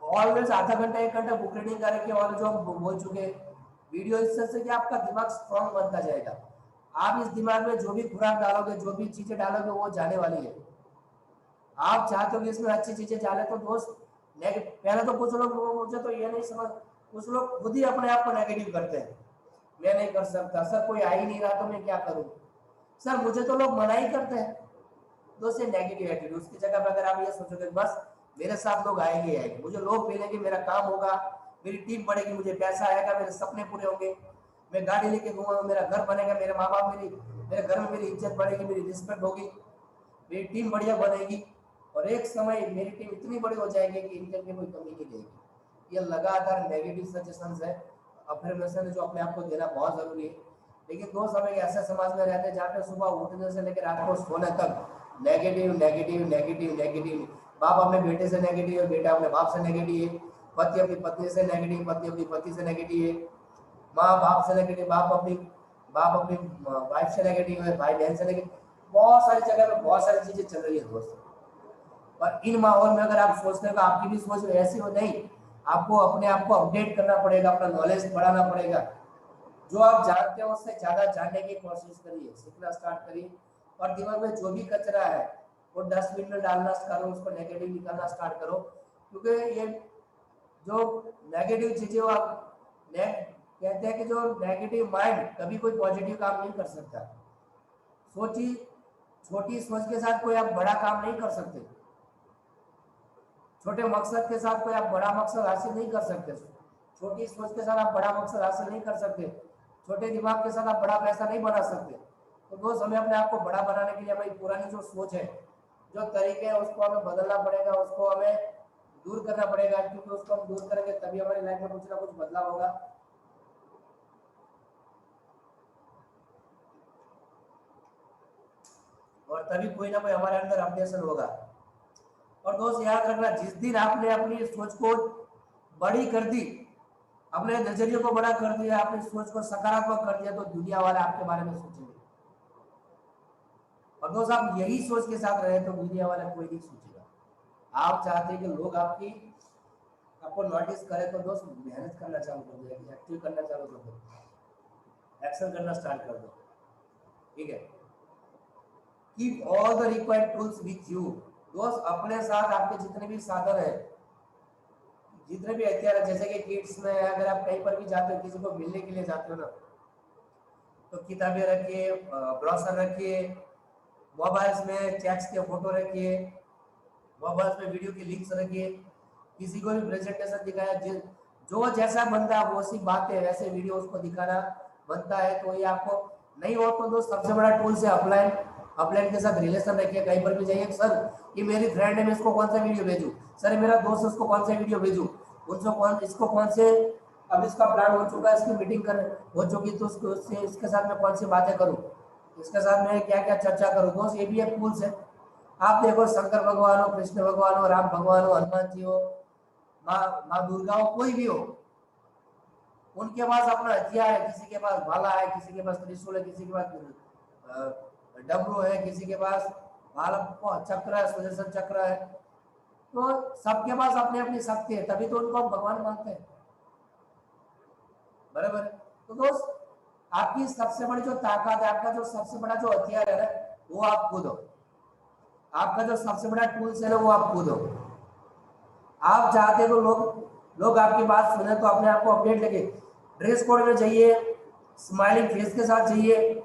ऑलवेज आधा घंटा 1 घंटा बुक रीडिंग करके, और जो हम बोल चुके वीडियो, इससे से कि आपका दिमाग स्ट्रॉन्ग बनता जाएगा। आप इस दिमाग में जो भी खुराक डालोगे, जो भी चीजें डालोगे, वो जाने वाली है। आप चाहते हो कि इसमें अच्छी चीजें डाले तो दोस्त पहले तो कुछ लोग, मुझे तो ये नहीं समझ, कुछ लोग खुद ही अपने आप को नेगेटिव करते हैं, मैं नहीं कर सकता सर, कोई आ ही नहीं रहा तो मैं क्या करूं सर, मुझे तो लोग मना ही करते हैं। दोस्त ये नेगेटिव एटीट्यूड, उसकी जगह पर अगर आप ये सोचोगे बस मेरे साथ लोग आएंगे आएंगे, मुझे लोग मिलेंगे, मेरा काम होगा, मेरी टीम बढ़ेगी, मुझे पैसा आएगा, मेरे सपने पूरे होंगे, मैं गाड़ी लेके घूमूंगा, मेरा घर बनेगा, मेरे माँ बाप मेरे घर में मेरी इज्जत बढ़ेगी, मेरी रिस्पेक्ट होगी, मेरी टीम बढ़िया बनेगी, और एक समय मेरी टीम इतनी बड़ी हो जाएगी कि इनकम की कोई कमी नहीं रहेगी। ये लगातार नेगेटिव सजेशंस है, अफर्मेशन जो अपने आप को देना बहुत जरूरी है। लेकिन दोस्त हम एक ऐसे समाज में रहते हैं जहाँ पे सुबह उठने से लेकर रात को सोने तक नेगेटिव नेगेटिव नेगेटिव नेगेटिव। बाप अपने बेटे से नेगेटिव है, बेटा अपने बाप से नेगेटिव है, पति अपनी पत्नी से नेगेटिव, पत्नी अपनी पति से नेगेटिव है, माँ बाप से नेगेटिव, बाप अपनी वाइफ से नेगेटिव है, भाई बहन से नेगेटिव। बहुत सारी जगह पे बहुत सारी चीजें चल रही है दोस्तों। और इन माहौल में अगर आप सोचते हो कि आपकी भी सोच ऐसी हो, नहीं, आपको अपने आप को अपडेट करना पड़ेगा, अपना नॉलेज बढ़ाना पड़ेगा, जो आप जानते हो उससे ज्यादा जानने की कोशिश करिए, सीखना स्टार्ट करिए, और दिमाग में जो भी कचरा है वो डस्टबिन में डालना करो, उसको नेगेटिव निकालना स्टार्ट करो। क्योंकि ये जो नेगेटिव चीजें हो, आप कहते हैं कि जो नेगेटिव माइंड कभी कोई पॉजिटिव काम नहीं कर सकता। सोची छोटी सोच के साथ कोई आप बड़ा काम नहीं कर सकते, छोटे मकसद के साथ कोई आप बड़ा मकसद हासिल नहीं कर सकते, छोटी सोच के साथ आप बड़ा मकसद हासिल नहीं कर सकते, छोटे दिमाग के साथ आप बड़ा पैसा नहीं बना सकते। तो दोस्त हमें अपने आप को बड़ा बनाने के लिए हमारी पुरानी जो सोच है, जो तरीके हैं, उसको हमें बदलना पड़ेगा, उसको हमें दूर करना पड़ेगा, क्योंकि उसको हम दूर करेंगे तभी हमारी लाइफ में कुछ ना कुछ बदलाव होगा। और तभी कोई ना कोई हमारे अंदर अपडेशन होगा। और दोस्त याद रखना, जिस दिन आपने अपनी सोच को बड़ी कर दी, अपने नजरिए को बड़ा कर दिया, अपनी सोच को सकारात्मक कर दिया, तो दुनिया वाले आपके बारे में सोचेंगे। और दोस्त आप यही सोच के साथ रहे तो दुनिया वाला कोई नहीं सोचेगा। आप चाहते हैं कि लोग आपको नोटिस करें, तो दोस्त मेहनत करना चालू कर दो, एक्टिव करना चालू कर दो, एक्शन करना स्टार्ट कर दो। ठीक है, keep all the required tools with you. दोस्त अपने साथ आपके जितने भी साधन है, जितने भी हथियार है, जैसे कि किट्स में अगर आप कहीं पर भी जाते हो, किसी को मिलने के लिए जाते हो ना, तो किताबें रखिए, ब्रोशर रखिए, मोबाइल्स में चेक्स के फोटो रखिए, मोबाइल्स में वीडियो की लिंक्स रखिए, किसी को भी प्रेजेंटेशन दिखाया, जो जैसा बनता है वो सी बातें वैसे वीडियो उसको दिखाना बनता है। तो ये आपको नहीं हो तो दोस्त सबसे बड़ा टूल से अपलाइन के साथ रिलेशन रखिए। कहीं पर भी जाइए, सर ये मेरी फ्रेंड है, मैं इसको कौन सा वीडियो भेजूं, सर मेरा दोस्त है उसको कौन सा वीडियो भेजूं, इसको कौन से, अब इसका प्लान हो चुका है, इसकी मीटिंग कर हो चुकी, तो इसके साथ मैं कौन सी बातें करूं। इसके साथ मैं क्या क्या चर्चा करूँ दोस्त, ये भी एक टूल्स है। आप देखो शंकर भगवान हो, कृष्ण भगवान हो, राम भगवान हो, हनुमान जी हो, माँ माँ दुर्गा हो, कोई भी हो, उनके पास अपना हथियार है। किसी के पास भाला है, किसी के पास त्रिशूल है, किसी के पास डमरू है, किसी के पास भाला चक्र है, सुदर्शन चक्र है। तो सबके पास अपनी अपनी शक्ति है, तभी तो उनको हम भगवान मानते हैं, बराबर है। तो दोस्त आपकी सबसे बड़ी जो ताकत है, आपका जो सबसे बड़ा जो हथियार है ना, वो आप खुद हो। आपका जो सबसे बड़ा टूल्स है ना, वो आप खुद हो। आप चाहते तो लोग लोग आपकी बात सुने, तो अपने आप को अपडेट लगे, ड्रेस कोड में चाहिए, स्माइलिंग फेस के साथ चाहिए।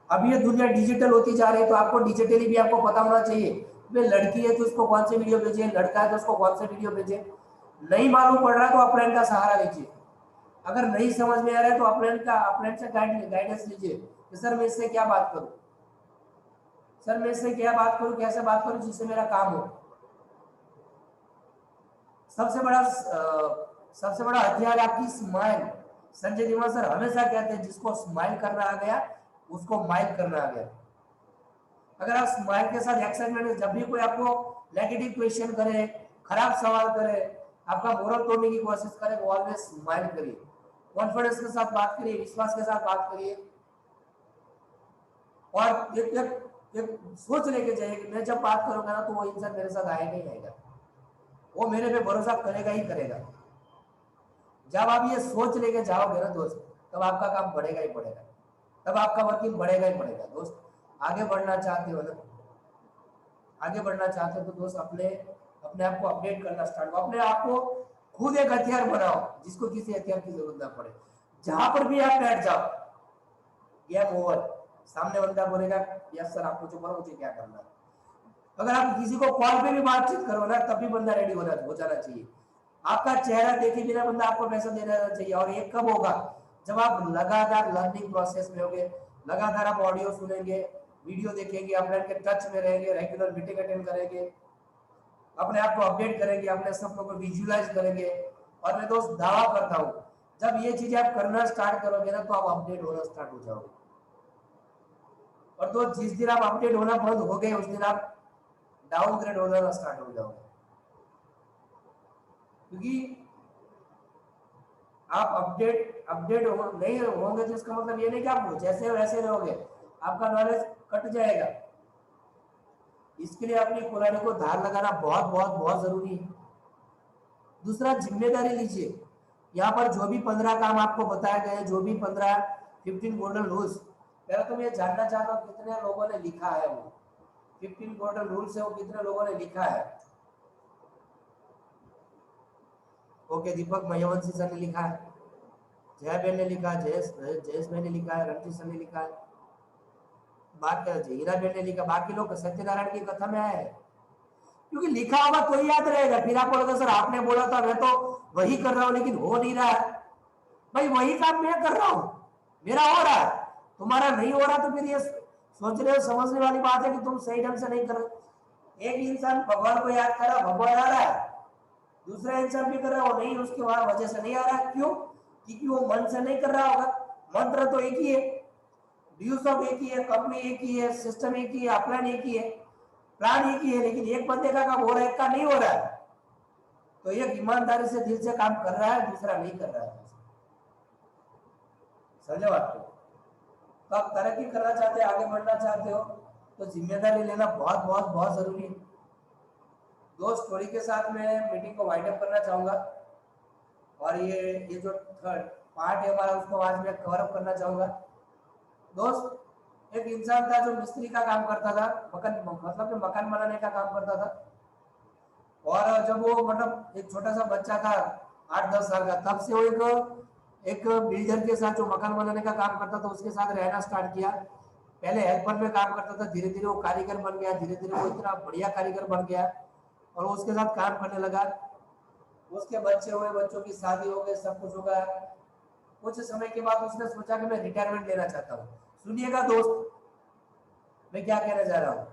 अब ये दुनिया डिजिटल होती जा रही है, तो आपको डिजिटली भी आपको पता होना चाहिए, भाई लड़की है तो उसको कौन सी वीडियो भेजे, लड़का है तो उसको कौन सी वीडियो भेजे। नहीं मालूम पड़ रहा तो अपने का सहारा लीजिए। अगर नहीं समझ में आ रहा है तो अपने से गाइडेंस लीजिए कि सर मैं इससे क्या बात करूं, सर मैं इससे क्या बात करूं, कैसे बात करूं जिससे मेरा काम हो। सबसे बड़ा हथियार आपकी स्माइल। संजय दीवान सर हमेशा कहते हैं जिसको स्माइल करना आ गया उसको माइल करना आ गया। अगर आप स्माइल के साथ एक्साइटमेंट, जब भी कोई आपको नेगेटिव क्वेश्चन करे, खराब सवाल करे, आपका मोरल तोड़ने की कोशिश करे, वो ऑलवेज स्माइल करिए, कॉन्फिडेंस के साथ बात करिए, विश्वास के साथ बात करिए। और एक सोच लेके जाइए कि मैं जब बात करूंगा ना तो वो इंसान मेरे साथ आएगा ही आएगा, वो मेरे पे भरोसा करेगा ही करेगा। जब आप ये सोच लेके जाओगे ना दोस्त, तब आपका काम बढ़ेगा ही बढ़ेगा, तब आपका वर्किंग बढ़ेगा ही बढ़ेगा। दोस्त आगे बढ़ना चाहते हो ना, आगे बढ़ना चाहते हो तो दोस्त अपने अपने आप को अपडेट करना स्टार्ट करो। अपने आप को खुद एक हथियार बनाओ, जिसको किसी हथियार की जरूरत ना पड़े। जहां पर भी आप बैठ जाओ, गेम ओवर। सामने बंदा बोलेगा यस सर आप मुझे बोलो मुझे क्या करना है। अगर आप किसी को कॉल पे भी बातचीत करो ना, तब भी बंदा रेडी हो जाना चाहिए। आपका चेहरा देखे बिना बंदा आपको पैसा देना चाहिए। और ये कब होगा, जब आप लगातार लर्निंग प्रोसेस में होगे, लगातार आप ऑडियो सुनेंगे, वीडियो देखेंगे, अपने के टच में रहेंगे, रेगुलर मीटिंग अटेंड करेंगे, अपने आप को अपडेट करेंगे, अपने सपनों को विजुअलाइज करेंगे। और मैं दोस्त दावा करता हूँ, जब ये चीजें आप करना स्टार्ट करोगे ना, तो आप अपडेट होना स्टार्ट हो जाओगे। और तो जिस दिन आप अपडेट होना बंद हो गए, उस दिन आप डाउनग्रेड होना स्टार्ट हो जाओगे। क्योंकि आप अपडेट अपडेट नहीं होंगे तो इसका मतलब ये नहीं कि आप जैसे वैसे रहोगे, आपका नॉलेज कट जाएगा। इसके लिए अपनी कुल्हाड़ी को धार लगाना बहुत बहुत बहुत जरूरी है। दूसरा, जिम्मेदारी लीजिए। यहाँ पर जो भी 15 काम आपको बताए गए, जो भी 15 गोल्डन रूल्स, पहले तो मैं ये जानना चाहता हूँ कितने लोगों ने लिखा है वो 15 गोल्डन रूल्स है, वो कितने लोगों ने लिखा है। ओके, दीपक मयवंशी सर ने लिखा है, जया बहन ने लिखा है, जयेश भाई ने लिखा है, रणजीत सर ने लिखा है, बाकी हीरा बहन ने लिखा, बाकी लोग सत्यनारायण की कथा में आए हैं। क्योंकि लिखा होगा तो ही याद रहेगा। फिर आप बोलोगे सर आपने बोला था, मैं तो वही कर रहा हूँ लेकिन हो नहीं रहा है। भाई वही काम मैं कर रहा हूँ, मेरा हो रहा है, तुम्हारा नहीं हो रहा, तो फिर ये सोचने और समझने वाली बात है कि तुम सही ढंग से नहीं कर रहे। एक इंसान भगवान को याद कर रहा, भगवान आ रहा है, दूसरा इंसान भी कर रहा है, वो नहीं, उसके वहां वजह से नहीं आ रहा है। क्यों? क्योंकि वो मन से नहीं कर रहा होगा। मंत्र तो एक ही है, ड्यूज ऑफ एक ही है, कंपनी एक ही है, सिस्टम एक ही है, अपलाइन एक ही है, प्लान एक ही है, लेकिन एक बंदे का काम हो रहा है, एक का नहीं हो रहा है। तो एक ईमानदारी से दिल से काम कर रहा है, दूसरा नहीं कर रहा है। समझे बात को? तो आप तरक्की करना चाहते हो, आगे बढ़ना चाहते हो, तो जिम्मेदारी लेना बहुत बहुत बहुत जरूरी है। दो स्टोरी के साथ मैं मीटिंग को वाइंड अप करना चाहूंगा। और ये जो थर्ड पार्ट है हमारा, उसको आज मैं कवर अप करना चाहूंगा। दोस्त एक इंसान था जो मिस्त्री का काम करता था, मतलब मकान बनाने का काम करता था। और जब वो मतलब एक छोटा सा बच्चा था 8-10 साल का, तब से वो एक बिल्डर के साथ जो मकान बनाने का काम करता था उसके साथ रहना स्टार्ट किया। पहले हेल्पर में काम करता था, धीरे धीरे वो कारीगर बन गया, धीरे धीरे वो इतना बढ़िया कारीगर बन गया और वो उसके साथ काम करने लगा। उसके बच्चे हुए, बच्चों की शादी हो गई, सब कुछ हो गया। कुछ समय के बाद उसने सोचा कि मैं रिटायरमेंट लेना चाहता हूँ। सुनिएगा दोस्त मैं क्या कहना चाह रहा हूँ।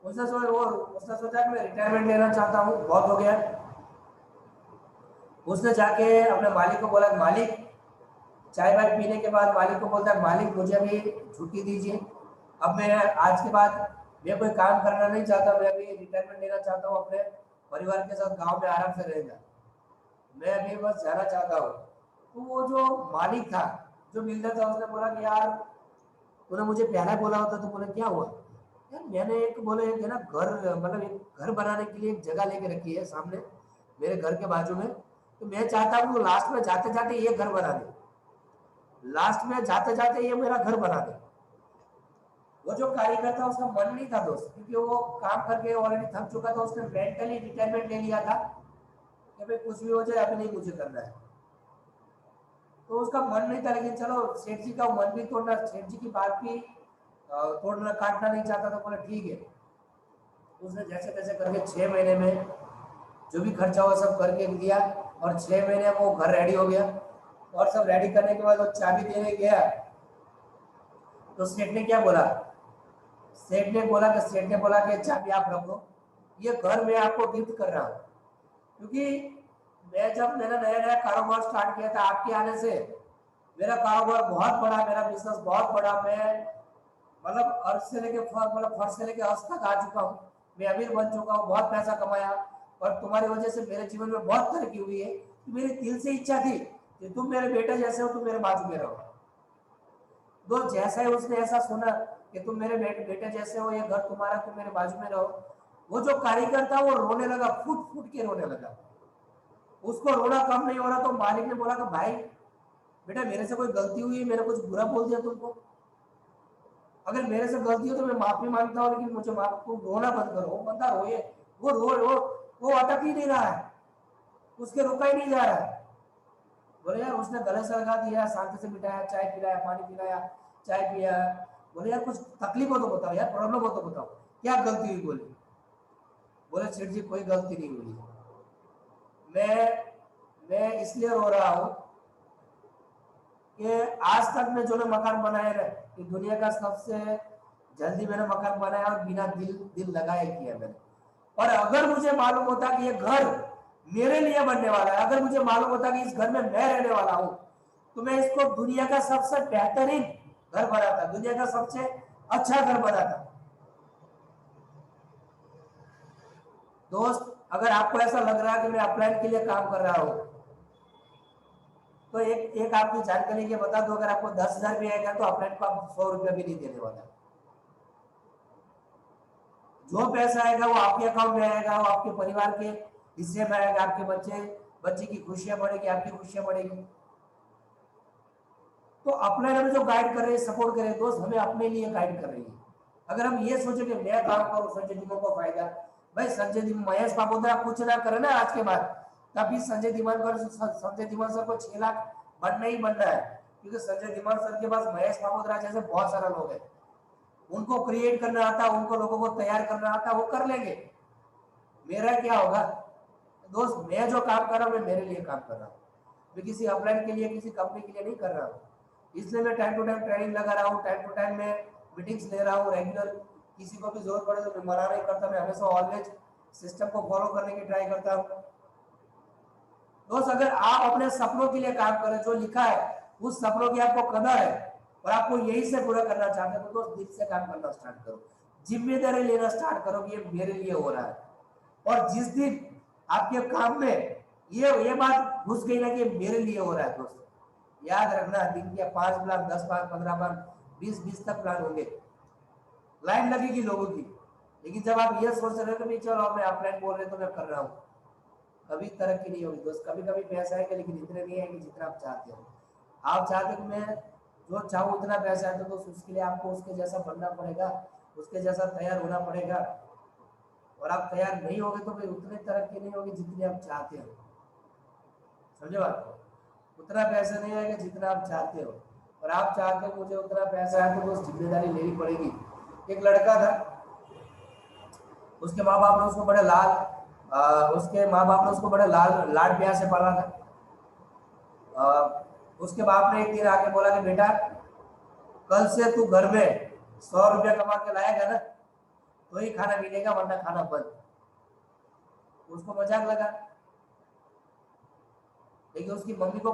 उसने सोचा कि मैं रिटायरमेंट लेना चाहता हूँ, बहुत हो गया। उसने जाके अपने मालिक को बोला, मालिक, चाय वाय पीने के बाद मालिक को बोलता है, मालिक मुझे अभी छुट्टी दीजिए, अब मैं आज के बाद मैं कोई काम करना नहीं चाहता, मैं अभी रिटायरमेंट लेना चाहता हूँ, अपने परिवार के साथ गांव में आराम से रहना, मैं अभी बस जाना चाहता हूँ। तो वो जो मालिक था, जो बिल्डर था, उसने बोला कि यार तूने मुझे पहले बोला होता तो। बोले क्या हुआ यार, मैंने एक बोले एक है ना घर, मतलब एक घर बनाने के लिए एक जगह लेके रखी है सामने मेरे घर के बाजू में, तो मैं चाहता हूँ लास्ट में जाते जाते ये घर बना दे, लास्ट में जाते जाते ये मेरा घर बना दे। वो जो कारीगर था उसका मन नहीं था दोस्त, क्योंकि वो काम करके ऑलरेडी थक चुका था, उसने मेंटली रिटायरमेंट ले लिया था कि भाई कुछ भी हो जाए अभी नहीं मुझे करना है। तो उसका मन नहीं था, लेकिन चलो सेठ जी का मन भी तोड़ना, सेठ जी की बात भी तोड़ना काटना नहीं चाहता, तो बोले ठीक है। उसने जैसे तैसे करके 6 महीने में जो भी खर्चा हुआ सब करके दिया, और 6 महीने में वो घर रेडी हो गया। और सब रेडी करने के बाद वो चाबी देने गया, तो सेठ ने क्या बोला, सेठ ने बोला कि चाबी आप रखो, ये घर मैं आपको गिफ्ट कर रहा हूँ। क्योंकि मैं जब मैंने नया नया कारोबार स्टार्ट किया था, आपके आने से मेरा कारोबार बहुत बड़ा, मेरा बिजनेस बहुत बड़ा, मैं मतलब अर्थ से लेके मतलब फर्श से लेके अर्श तक आ चुका हूँ, मैं अमीर बन चुका हूँ, बहुत पैसा कमाया। और तुम्हारी वजह से मेरे जीवन में बहुत तरक्की हुई है। तो मेरी दिल से इच्छा थी कि तुम मेरे बेटे जैसे हो, तुम मेरे बाजू में रहो। तो जैसा ही उसने ऐसा सुना कि तुम मेरे बेटे जैसे हो, ये घर तुम्हारा, तुम मेरे बाजू में रहो, वो जो कारीगर था वो रोने लगा, फूट फूट के रोने लगा। उसको रोना कम नहीं हो रहा, तो मालिक ने बोला कि भाई बेटा मेरे से कोई गलती हुई है, मैंने कुछ बुरा बोल दिया तुमको? अगर मेरे से गलती हो तो मैं माफी मांगता हूँ, लेकिन मुझे माफ, तुम रोना बंद करो। वो बंदा रोए, वो रो वो अटक ही नहीं रहा है, उसके रुका ही नहीं जा रहा है। बोले यार उसने गले से लगा दिया, शांति से बिठाया, चाय पिलाया, पानी पिलाया, चाय पिया। बोले यार कुछ तकलीफ हो तो बताओ यार, प्रॉब्लम हो तो बताओ, क्या गलती हुई? बोले सेठ जी कोई गलती नहीं हुई, मैं मैं इसलिए रो रहा हूँ कि आज तक मैं जो मकान बनाया है, ये दुनिया का सबसे जल्दी मैंने मकान बनाया, और बिना दिल दिल लगाए किया मैंने। और अगर मुझे मालूम होता कि ये घर मेरे लिए बनने वाला है, अगर मुझे मालूम होता कि इस घर में मैं रहने वाला हूं, तो मैं इसको दुनिया का सबसे बेहतरीन घर बनाता, दुनिया का सबसे अच्छा घर बनाता। दोस्त अगर आपको ऐसा लग रहा है कि मैं अपलाइन के लिए काम कर रहा हूं, तो एक एक आपकी जानकारी के बता दो, अगर आपको 10,000 भी आएगा तो अपलाइन को आप 100 रुपया भी नहीं देने वाला। जो पैसा आएगा वो आपके अकाउंट में आएगा, वो आपके परिवार के हिस्से में आएगा, आपके बच्चे बच्चे की खुशियां बढ़ेगी, आपकी खुशियां बढ़ेगी। तो अपने हमें जो गाइड कर रहे हैं, सपोर्ट कर रहे हैं दोस्त, हमें अपने लिए गाइड कर रही है। अगर हम ये सोचे कि मैं काम करूं, संजय धीमान को फायदा, भाई संजय धीमान महेश बाबूदा कुछ ना करे ना आज के बाद, तभी संजय धीमान सर को 6 लाख बनना ही बनना है। क्योंकि संजय धीमान सर के पास महेश बाबूदा जैसे बहुत सारे लोग हैं, उनको क्रिएट करना आता, उनको लोगों को तैयार करना आता, वो कर लेंगे। मेरा क्या होगा दोस्त, मैं जो काम कर रहा हूँ मैं मेरे लिए काम कर रहा हूँ, मैं किसी अपलाइन के लिए, किसी कंपनी के लिए नहीं कर रहा हूँ। इसलिए मैं टाइम टू टाइम ट्रेनिंग लगा रहा हूँ, टाइम टू टाइम मैं मीटिंग्स ले रहा हूँ रेगुलर। किसी को भी जरूरत पड़े तो मैं मना नहीं करता, मैं हमेशा ऑलवेज सिस्टम को फॉलो करने की ट्राई करता हूँ। दोस्त अगर आप अपने सपनों के लिए काम करें, जो लिखा है उस सपनों की आपको कदर है, और आपको यही से पूरा करना चाहते हैं, तो दोस्त दिल से काम करना स्टार्ट करो, जिम्मेदारी लेना स्टार्ट करो कि ये मेरे लिए हो रहा है। और जिस दिन आपके काम में ये बात घुस गई ना कि मेरे लिए हो रहा है, दोस्त याद रखना, दिन के 5 प्लान, 10 प्लान, 15 प्लान, 20 तक प्लान होंगे, लाइन लगेगी लोगों की। लेकिन जब आप ये सोच रहे हो कि चलो मैं अपलाइन बोल रहे तो मैं कर रहा हूँ, कभी तरक्की नहीं होगी दोस्त। कभी कभी पैसा आएगा, लेकिन इतने नहीं आएंगे जितना आप चाहते हो। आप चाहते हो कि मैं जो चाहूँ उतना पैसा है, तो दोस्त उसके लिए आपको उसके जैसा बनना पड़ेगा, उसके जैसा तैयार होना पड़ेगा। और आप तैयार नहीं होगे तो फिर उतनी तरक्की नहीं होगी जितनी आप चाहते हो। समझे बात? उतना पैसा नहीं आएगा जितना आप चाहते हो, और आप चाहते हो मुझे उतना पैसा है, तो वो जिम्मेदारी लेनी पड़ेगी। एक लड़का था, उसके माँ बाप ने उसको बड़े उसके माँ बाप ने उसको बड़े लाड प्यार से पाला था। उसके बाप ने एक दिन आके बोला कि बेटा कल से तू घर में 100 रुपया कमा के लाएगा ना, तो ही खाना मिलेगा, वरना खाना बंद। उसको मजाक लगा, लेकिन उसकी मम्मी को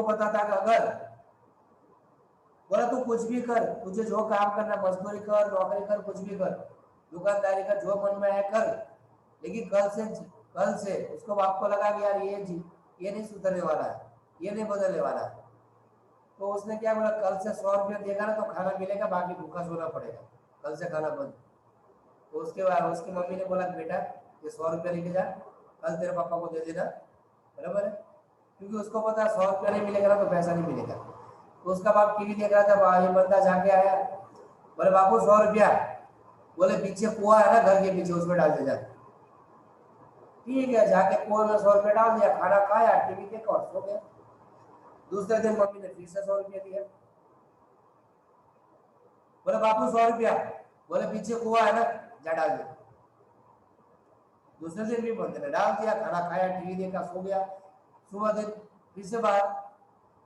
पता था कि अगर बोला तू कुछ भी कर, तुझे जो काम करना, मजदूरी कर, नौकरी कर, कुछ भी कर, दुकानदारी कर, जो मन में है कर, लेकिन कल से उसको बाप को लगा कि यार ये नहीं सुधरने वाला है, ये नहीं बदलने वाला है। तो उसने क्या बोला, कल से 100 रुपया देगा ना तो खाना मिलेगा, बाकी भूखा सोना पड़ेगा, कल से खाना बंद। तो उसके बाद उसकी मम्मी ने बोला बेटा ये 100 रुपया लेके जा, कल तेरे पापा को दे देना, बराबर है, क्योंकि उसको पता है 100 रुपया नहीं मिलेगा ना तो पैसा नहीं मिलेगा। तो उसका बाप टीवी देख रहा था, ये बंदा जाके आया, बोले बापू 100 रुपया, बोले पीछे कुआ है ना घर के पीछे, उसमें डाल दे जा। ठीक है, जाके कुएं में 100 रुपया डाल दिया, खाना खाया, टीवी देखा और सो गया। दूसरे दिन मम्मी ने फिर से 100 रुपया दिया, बोले बापू 100 रुपया, बोले पीछे कुआ है ना, जा डाल दे। दूसरे दिन भी बंदे ने डाल दिया, खाना खाया, टीवी देखा, सो गया। सुबह दिन फिर से बाहर।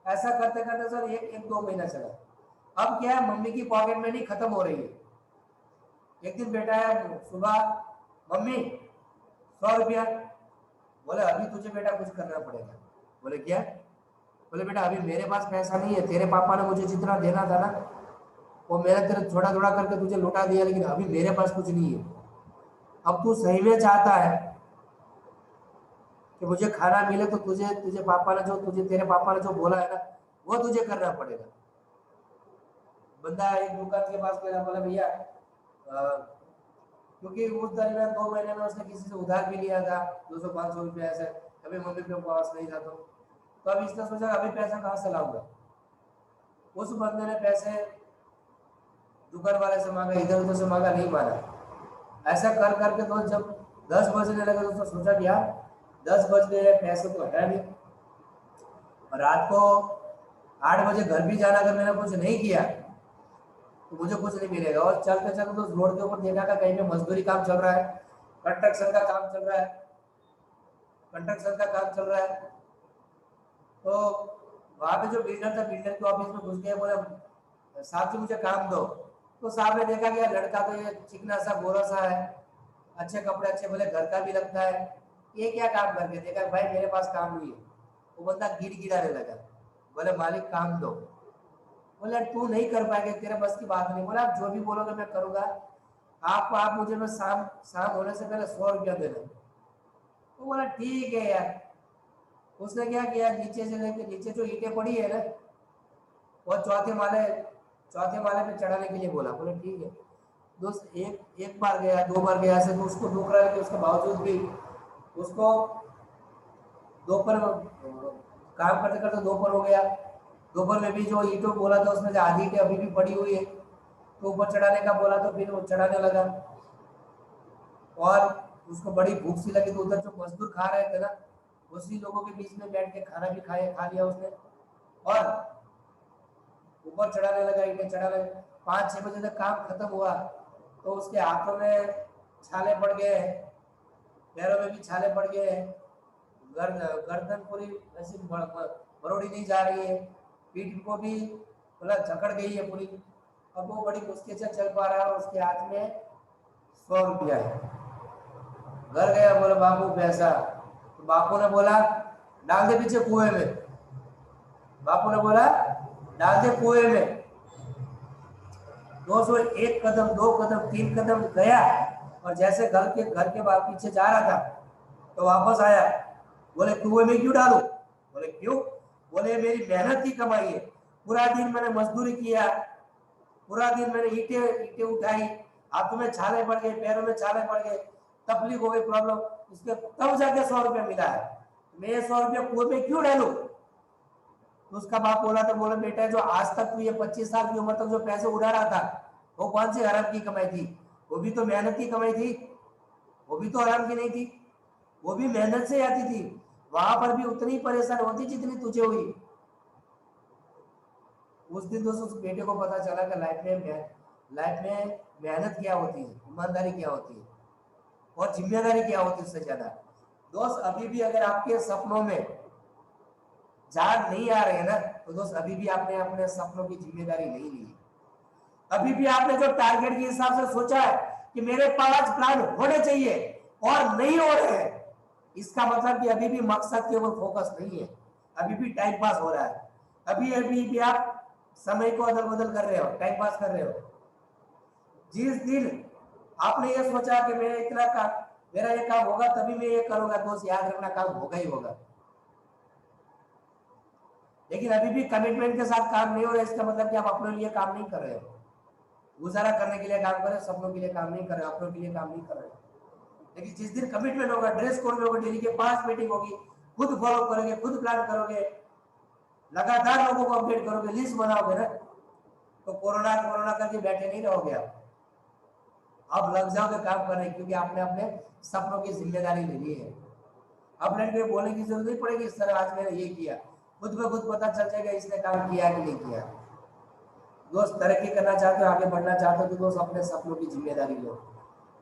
ऐसा करते करते सर एक दो महीना चला। अब क्या है, मम्मी की पॉकेट मनी खत्म हो रही है। एक दिन बेटा है सुबह, मम्मी 100 रुपया, बोले अभी तुझे बेटा कुछ करना पड़ेगा। बोले क्या? बोले बेटा अभी मेरे पास पैसा नहीं है, तेरे पापा ने मुझे जितना देना था ना वो मैंने तेरे थोड़ा थोड़ा करके तुझे लौटा दिया, लेकिन अभी मेरे पास कुछ नहीं है। अब तू सही में चाहता है कि मुझे खाना मिले तो तुझे तुझे पापा ने जो तुझे तेरे पापा ने जो बोला है ना वो तुझे करना पड़ेगा। बंदा एक दुकान के पास गया, बोला भैया क्योंकि उस दरमियान 2 महीने में उसने किसी से उधार भी लिया था 200-500 रुपया ऐसे, अभी मम्मी के पास नहीं था। तो अब इसने सोचा अभी पैसा कहाँ से लाऊंगा। उस बंदे ने पैसे दुकान वाले से मांगा, इधर उधर से मांगा, नहीं माना। ऐसा कर करके तो जब 10 बजने लगे तो उसने सोचा कि यार 10 बज गए, पैसे तो है नहीं, और रात को 8 बजे घर भी जाना, अगर मैंने कुछ नहीं किया तो मुझे कुछ नहीं मिलेगा। और चलते चलते तो रोड के ऊपर देखा था कहीं पे मजदूरी काम चल रहा है, कंस्ट्रक्शन का काम चल रहा है, कंस्ट्रक्शन का काम चल रहा है। तो वहां पे जो बिल्डर था, बिल्डर के ऑफिस में घुस गया, बोला साहब जी मुझे काम दो। तो साहब ने देखा कि यार लड़का तो ये चिकना सा गोरा सा है, अच्छे कपड़े अच्छे बोले, घर का भी लगता है, ये क्या काम करके। देखा भाई मेरे पास काम नहीं है। वो बंदा गिड़गिड़ाने लगा, बोले मालिक काम दो। बोले तू नहीं कर पाएगा, तेरे बस की बात नहीं। बोला आप जो भी बोलोगे मैं करूंगा, आप मुझे मैं शाम शाम होने से पहले 100 रुपया दे दो। तो बोला ठीक है यार। उसने क्या किया, नीचे से लेके नीचे जो ईंटें पड़ी है ना वो चौथे माले पे चढ़ाने के लिए बोला। बोले ठीक है। दोस्त एक बार गया, 2 बार गया, ऐसे तो उसको दुख रहा है कि उसके बावजूद भी उसको दोपहर काम करते करते दोपहर हो गया। दोपहर में भी जो ईंटों बोला था उसमें से आधी ईंटें अभी भी पड़ी हुई है, तो ऊपर चढ़ाने का बोला तो फिर वो चढ़ाने लगा। और उसको बड़ी भूख सी लगी, तो उधर जो मजदूर खा रहे थे ना उसी लोगों के बीच में बैठ के खाना भी खा लिया उसने, और ऊपर चढ़ाने लगा, ईंटें चढ़ाने। 5-6 बजे तक काम खत्म हुआ तो उसके हाथों में छाले पड़ गए, पैरों में भी छाले पड़ गए, गर्दन पूरी ऐसी मरोड़ी नहीं जा रही है, पीठ को भी मतलब जकड़ गई है पूरी। अब वो बड़ी मुश्किल से चल पा रहा है और उसके हाथ में 100 रुपया है। घर गया, बोला बापू पैसा। तो बापू ने बोला डाल दे पीछे कुएं में। बापू ने बोला डाल दे कुएं में। 201 कदम, 2 कदम, 3 कदम गया, और जैसे घर के बाद पीछे जा रहा था तो वापस आया। बोले कुएं में क्यों डालू? बोले क्यों? बोले मेरी मेहनत की कमाई है, पूरा दिन मैंने मजदूरी किया, पूरा दिन मैंने ईंटें उठाई, हाथों में छाले पड़ गए, पैरों में छाले पड़ गए, तकलीफ हो गई, प्रॉब्लम, उसके तब जाके 100 रुपया मिला है। मैं 100 रुपया कुएं में क्यों डालू? तो उसका बाप बोला तो बोला बेटा जो आज तक तू ये 25 साल की उम्र तक जो पैसे उड़ा रहा था वो कौन सी हराम की कमाई थी? वो भी तो मेहनत की कमाई थी, वो भी तो हराम की नहीं थी, वो भी मेहनत से आती थी। वहां पर भी उतनी परेशानी होती जितनी तुझे हुई। उस दिन दोस्तों उस बेटे को पता चला कि लाइफ में मेहनत क्या होती है, ईमानदारी क्या होती है, और जिम्मेदारी क्या होती है उससे ज्यादा। दोस्त अभी भी अगर आपके सपनों में जान नहीं आ रहे हैं ना तो दोस्त अभी भी आपने अपने सपनों की जिम्मेदारी नहीं ली। अभी भी आपने जो टारगेट के हिसाब से सोचा है कि मेरे 5 प्लान होने चाहिए और नहीं हो रहे हैं, इसका मतलब कि अभी भी मकसद के ऊपर फोकस नहीं है, अभी भी टाइम पास हो रहा है, अभी अभी भी आप समय को अदल बदल कर रहे हो, टाइम पास कर रहे हो। जिस दिन आपने ये सोचा कि मेरा इतना काम, मेरा ये काम होगा तभी मैं ये करूंगा, दोस्त याद रखना काम होगा ही होगा। लेकिन अभी भी कमिटमेंट के साथ काम नहीं हो रहा, इसका मतलब कि आप अपने लिए काम नहीं कर रहे हो। गुजारा करने के लिए काम कर रहे हो, सपनों के लिए काम नहीं कर रहे हो, अपनों के लिए काम नहीं कर रहे हो। लेकिन जिस दिन कमिटमेंट होगा, ड्रेस कोड में होगा, डेली के 5 मीटिंग होगी, खुद फॉलो करोगे, खुद प्लान करोगे, लगातार लोगों को अपडेट करोगे, लिस्ट बनाओगे ना, तो कोरोना कोरोना करके बैठे नहीं रहोगे आप। अब लग जाओगे काम करने, क्योंकि आपने अपने सपनों की जिम्मेदारी ले ली है। अब लड़के बोलने की जरूरत नहीं पड़ेगी इस तरह आज मैंने ये किया, खुद ब खुद पता चल जाएगा इसने काम किया कि नहीं किया। दोस्त तरक्की करना चाहते हो, आगे बढ़ना चाहते हो, तो दोस्त अपने सपनों की जिम्मेदारी लो।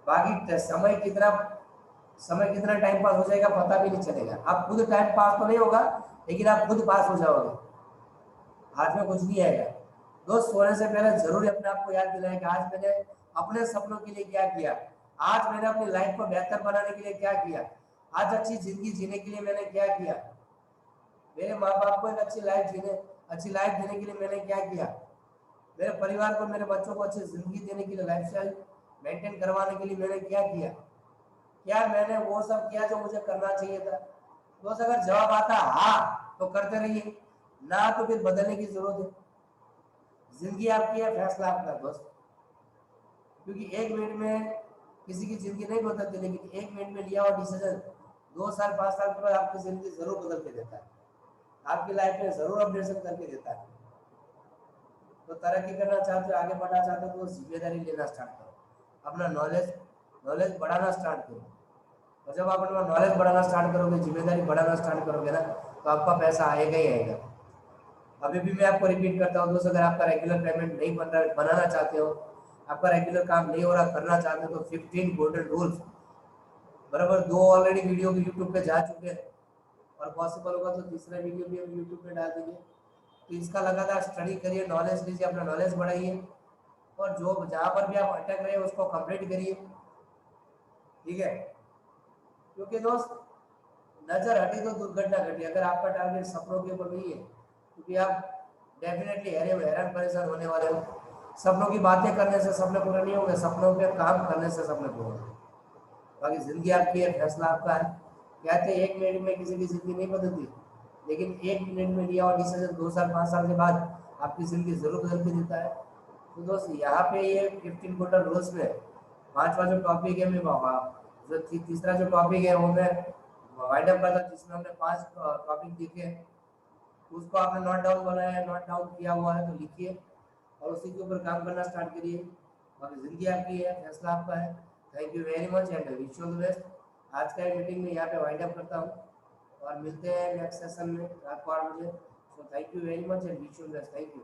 बाकी समय कितना टाइम पास हो जाएगा पता भी नहीं चलेगा। आप खुद टाइम पास तो नहीं होगा, लेकिन आप खुद पास हो जाओगे, हाथ में कुछ नहीं आएगा। दोस्त सोने से पहले जरूर अपने आप को याद दिलाएं कि आज मैंने अपने सपनों के लिए क्या किया, आज मैंने अपनी लाइफ को बेहतर बनाने के लिए क्या किया, आज अच्छी जिंदगी जीने के लिए मैंने क्या किया, मेरे माँ बाप को एक अच्छी लाइफ देने के लिए मैंने क्या किया, मेरे परिवार को, मेरे बच्चों को अच्छी जिंदगी देने के लिए, लाइफस्टाइल मेंटेन करवाने के लिए मैंने क्या किया। क्या मैंने वो सब किया जो मुझे करना चाहिए था? दोस्त अगर जवाब आता हाँ तो करते रहिए, ना तो फिर बदलने की जरूरत है। जिंदगी आपकी है, फैसला आपका दोस्त। क्योंकि 1 मिनट में किसी की जिंदगी नहीं बदलती, लेकिन 1 मिनट में लिया हुआ डिसीजन 2 साल 5 साल के बाद आपकी जिंदगी जरूर बदल के देता है, आपकी लाइफ में जरूर अपडेशन करके देता है। तो तरक्की करना चाहते हो, आगे बढ़ना चाहते हो, तो जिम्मेदारी लेना स्टार्ट करो, अपना नॉलेज बढ़ाना स्टार्ट करो। और जब आप अपना नॉलेज बढ़ाना स्टार्ट करोगे, जिम्मेदारी बढ़ाना स्टार्ट करोगे ना, तो आपका पैसा आएगा ही आएगा। अभी भी मैं आपको रिपीट करता हूँ दोस्तों, अगर आपका रेगुलर पेमेंट नहीं बन रहा, बनाना चाहते हो, आपका रेगुलर काम नहीं हो रहा, करना चाहते हो, तो 15 गोल्डन रूल्स बराबर 2 ऑलरेडी वीडियो भी यूट्यूब पे जा चुके हैं, और पॉसिबल होगा तो तीसरा वीडियो भी हम यूट्यूब पे डाल देंगे। तो इसका लगातार स्टडी करिए, नॉलेज लीजिए, अपना नॉलेज बढ़ाइए, और जो जहाँ पर भी आप अटक रहे हैं उसको कंप्लीट करिए, ठीक है। क्योंकि दोस्त नजर हटी तो दुर्घटना घटी। अगर आपका टारगेट सपनों के ऊपर नहीं है, क्योंकि आप डेफिनेटली हैरान परेशान होने वाले हो। सपनों की बातें करने से सपने पूरे नहीं होंगे, सपनों पे काम करने से सपने पूरे होंगे। बाकी जिंदगी आपकी है, फैसला आपका है। कहते हैं 1 मिनट में किसी की जिंदगी नहीं बदलती, लेकिन 1 मिनट में लिया हुआ डिसीजन 2 साल 5 साल के बाद आपकी जिंदगी जरूर बदल के देता है। तो दोस्त यहाँ पे ये 15 गोल्डन रूल्स में 5वां जो टॉपिक है, मैं जो तीसरा जो टॉपिक है वो मैं वाइंड अप करता, जिसमें हमने 5 टॉपिक देखे, उसको आपने नोट डाउन बनाया है, नोट डाउन किया हुआ है तो लिखिए और उसी के ऊपर काम करना स्टार्ट करिए। और जिंदगी आपकी है, फैसला आपका है। Thank you very much and wish you all the best. आज का मीटिंग में यहाँ पे वाइंड अप करता हूँ और मिलते हैं नेक्स्ट सेशन में रात को 8 बजे। So thank you very much and wish you all the best. Thank you.